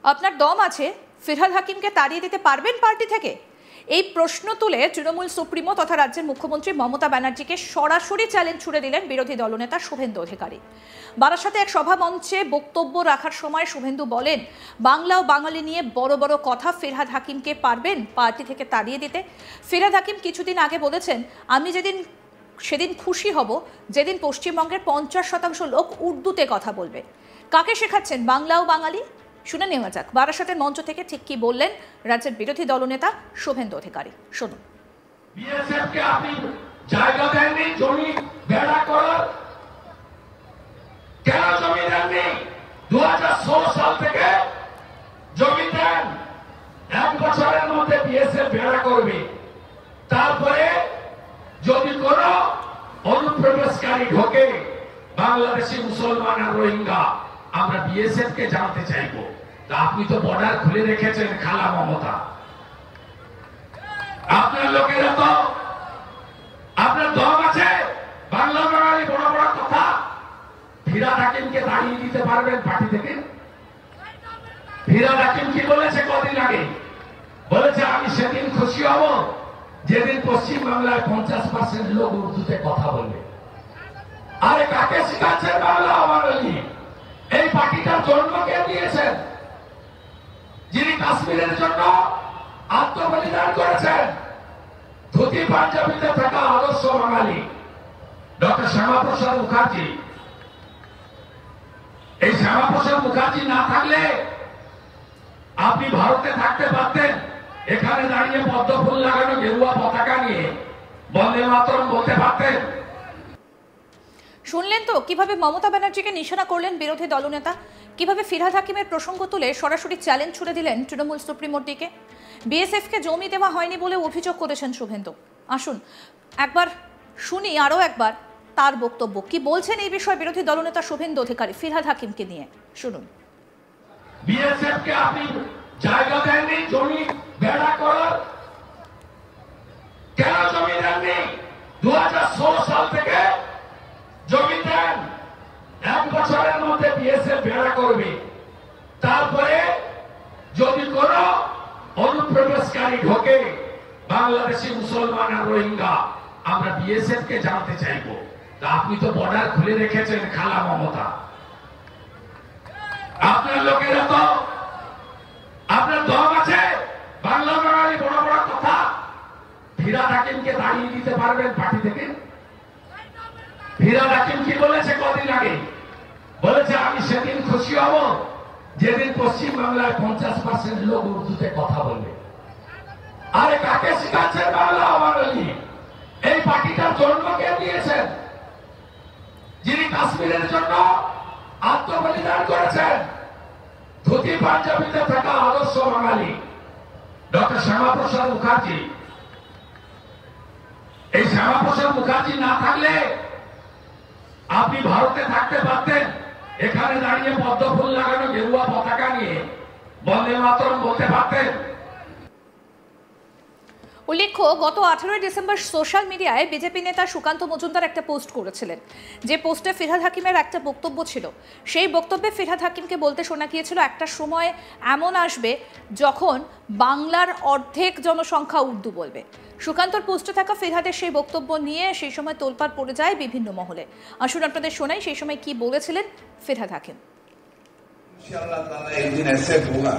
আপনার দম আছে ফিরহাদ হাকিমকে তাড়িয়ে দিতে পারবেন পার্টি থেকে? এই প্রশ্ন তুলে তৃণমূল সুপ্রিমো তথা রাজ্যের মুখ্যমন্ত্রী মমতা ব্যানার্জিকে সরাসরি চ্যালেঞ্জ ছুড়ে দিলেন বিরোধী দলনেতা শুভেন্দু অধিকারী। বারাসাতে এক সভা মঞ্চে বক্তব্য রাখার সময় শুভেন্দু বলেন, বাংলা ও বাঙালি নিয়ে বড় বড় কথা, ফিরহাদ হাকিমকে পারবেন পার্টি থেকে তাড়িয়ে দিতে? ফিরহাদ হাকিম কিছুদিন আগে বলেছেন, আমি সেদিন খুশি হব যেদিন পশ্চিমবঙ্গের 50% লোক উর্দুতে কথা বলবে। কাকে শেখাচ্ছেন বাংলা ও বাঙালি? শুনে নেওয়া যাক বারাসাতের মঞ্চ থেকে ঠিক কি বললেন রাজ্যের বিরোধী দলনেতা শুভেন্দু অধিকারী। শুনুন। বিএসএফকে আপনি জায়গা দেননি জমি বেড়া করার, কেন জমি দেননি? 2016 সাল থেকে জমি দেন, 1 বছরের মধ্যে বিএসএফ বেড়া করবে। তারপরে যদি কোন অনুপ্রবেশকারী ঢোকে, বাংলাদেশি মুসলমান আর রোহিঙ্গা, আমরা বিএসএফ কে জানতে চাইবো। আপনি তো বর্ডার খুলে রেখেছেন খালা মমতা। আপনার লোকেরা তো, আপনার দম আছে বাংলা বাঙালি বড় বড় কথা, ফিরহাদ হাকিমকে তাড়িয়ে দিতে পারবেন পার্টি থেকে? ফিরহাদ হাকিম কি বলেছে কদিন আগে? বলেছে আমি সেদিন খুশি হব যেদিন পশ্চিম বাংলায় 50% লোক উর্দুতে কথা বলবে। আরে কাকে শিখাচ্ছেন বাংলা বাঙালি? এই পার্টিটার জন্ম কে দিয়েছেন? যিনি কাশ্মীরের জন্য আত্মবলিদান করেছেন, ধুতি পাঞ্জাবিতে থাকা আদর্শ বাঙালি ডক্টর শ্যামাপ্রসাদ মুখার্জি। এই শ্যামাপ্রসাদ মুখার্জি না থাকলে আপনি ভারতে থাকতে পারতেন, এখানে দাঁড়িয়ে পদ্ম ফুল লাগানো গেরুয়া পতাকা নিয়ে বন্দে মাতরম বলতে পারতেন। শুনলেন তো কিভাবে মমতা ব্যানার্জিকে নিশানা করলেন বিরোধী দলনেতা, কিভাবে ফিরহাদ হাকিমের প্রসঙ্গ তুলে সরাসরি চ্যালেঞ্জ ছুড়ে দিলেন তৃণমূল সুপ্রিমোর দিকে। বিএসএফকে জমি দেওয়া হয়নি বলে অভিযোগ করেছেন শুভেন্দু। আসুন একবার শুনি আরও একবার তার বক্তব্য, কি বলছেন এই বিষয়ে বিরোধী দলনেতা শুভেন্দু অধিকারী ফিরহাদ হাকিমকে নিয়ে। শুনুন। বিএসএফকে আপনি জায়গা দেননি জমি বেড়া করার, কেন জমি দেননি? 2016 সাল থেকে জমি দেন, 1 বছরের মধ্যে বিএসএফ বেড়া করবে। তারপরে যদি কোন অনুপ্রবেশকারী ঢোকে, বাংলাদেশি মুসলমান আর রোহিঙ্গা, আমরা বিএসএফ কে জানতে চাইবো। আপনি তো বর্ডার খুলে রেখেছেন খালা মমতা। আপনার লোকেরা তো, আপনার দম আছে বাংলা বাঙালি বড় বড় কথা, ফিরহাদ হাকিমকে তাড়িয়ে দিতে পারবেন পার্টি থেকে? ফিরহাদ হাকিম কি বলেছে কদিন আগে? বলেছে আমি সেদিন খুশি হব যেদিন পশ্চিম বাংলায় 50% লোক উর্দুতে কথা বলবে। আরে কাকে শিখাচ্ছেন বাংলা বাঙালি? এই পার্টিটার জন্ম কে দিয়েছেন? যিনি কাশ্মীরের জন্য আত্মবলিদান করেছেন, ধুতি পাঞ্জাবিতে থাকা আদর্শ বাঙালি ডক্টর শ্যামাপ্রসাদ মুখার্জি। এই শ্যামাপ্রসাদ মুখার্জি না থাকলে আপনি ভারতে থাকতে পারতেন, এখানে দাঁড়িয়ে পদ্ম ফুল লাগানো গেরুয়া পতাকা নিয়ে বন্দে মাতরম বলতে পারতেন। উল্লেখ্য, গত 18 ডিসেম্বর সোশ্যাল মিডিয়ায় বিজেপি নেতা সুকান্ত মজুমদার একটা পোস্ট করেছিলেন, যে পোস্টে ফিরহাদ হাকিমের একটা বক্তব্য ছিল। সেই বক্তব্যে ফিরহাদ হাকিমকে বলতে শোনা গিয়েছিল, একটা সময় এমন আসবে যখন বাংলার অর্ধেক জনসংখ্যা উর্দু বলবে। সুকান্তর পোস্টে থাকা ফিরহাদের সেই বক্তব্য নিয়ে সেই সময় তোলপাড় পড়ে যায় বিভিন্ন মহলে। আসুন আপনাদের শোনাই সেই সময় কি বলেছিলেন ফিরহাদ হাকিম। इंशाअल्लाह ताला एक दिन ऐसे होगा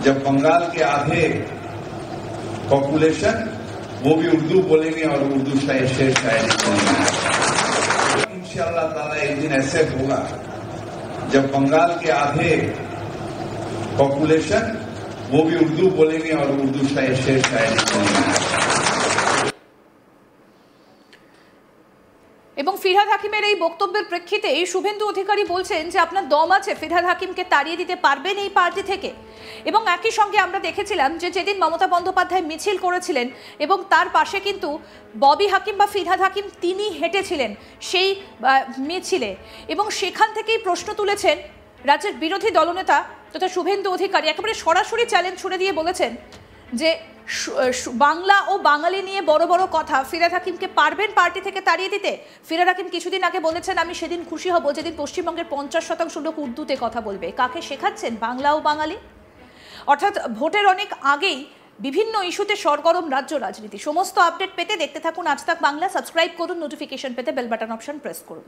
जब बंगाल के आधे पॉपुलेशन वो भी उर्दू बोलेंगे और उर्दू शेर शायरी बोलेंगे। इंशाअल्लाह ताला एक दिन ऐसे होगा जब बंगाल के आधे पॉपुलेशन वो भी उर्दू बोलेंगे और उर्दू शेर शायरी बोलेंगे। এবং ফিরহাদ হাকিমের এই বক্তব্যের প্রেক্ষিতে শুভেন্দু অধিকারী বলছেন যে আপনার দম আছে ফিরহাদ হাকিমকে তাড়িয়ে দিতে পারবেন এই পার্টি থেকে। এবং একই সঙ্গে আমরা দেখেছিলাম যে যেদিন মমতা বন্দ্যোপাধ্যায় মিছিল করেছিলেন এবং তার পাশে কিন্তু ববি হাকিম বা ফিরহাদ হাকিম তিনি হেঁটেছিলেন সেই মিছিলে, এবং সেখান থেকেই প্রশ্ন তুলেছেন রাজ্যের বিরোধী দলনেতা তথা শুভেন্দু অধিকারী। একেবারে সরাসরি চ্যালেঞ্জ ছুড়ে দিয়ে বলেছেন যে বাংলা ও বাঙালি নিয়ে বড় বড় কথা ফিরহাদ হাকিমকে পারবেন পার্টি থেকে তাড়িয়ে দিতে? ফিরহাদ হাকিম কিছুদিন আগে বলেছেন, আমি সেদিন খুশি হব যেদিন পশ্চিমবঙ্গের 50% লোক উর্দুতে কথা বলবে। কাকে শেখাচ্ছেন, বাংলা ও বাঙালি? অর্থাৎ ভোটের অনেক আগেই বিভিন্ন ইস্যুতে সরগরম রাজ্য রাজনীতি। সমস্ত আপডেট পেতে দেখতে থাকুন আজ তাক বাংলা। সাবস্ক্রাইব করুন, নোটিফিকেশন পেতে বেল বাটন অপশন প্রেস করুন।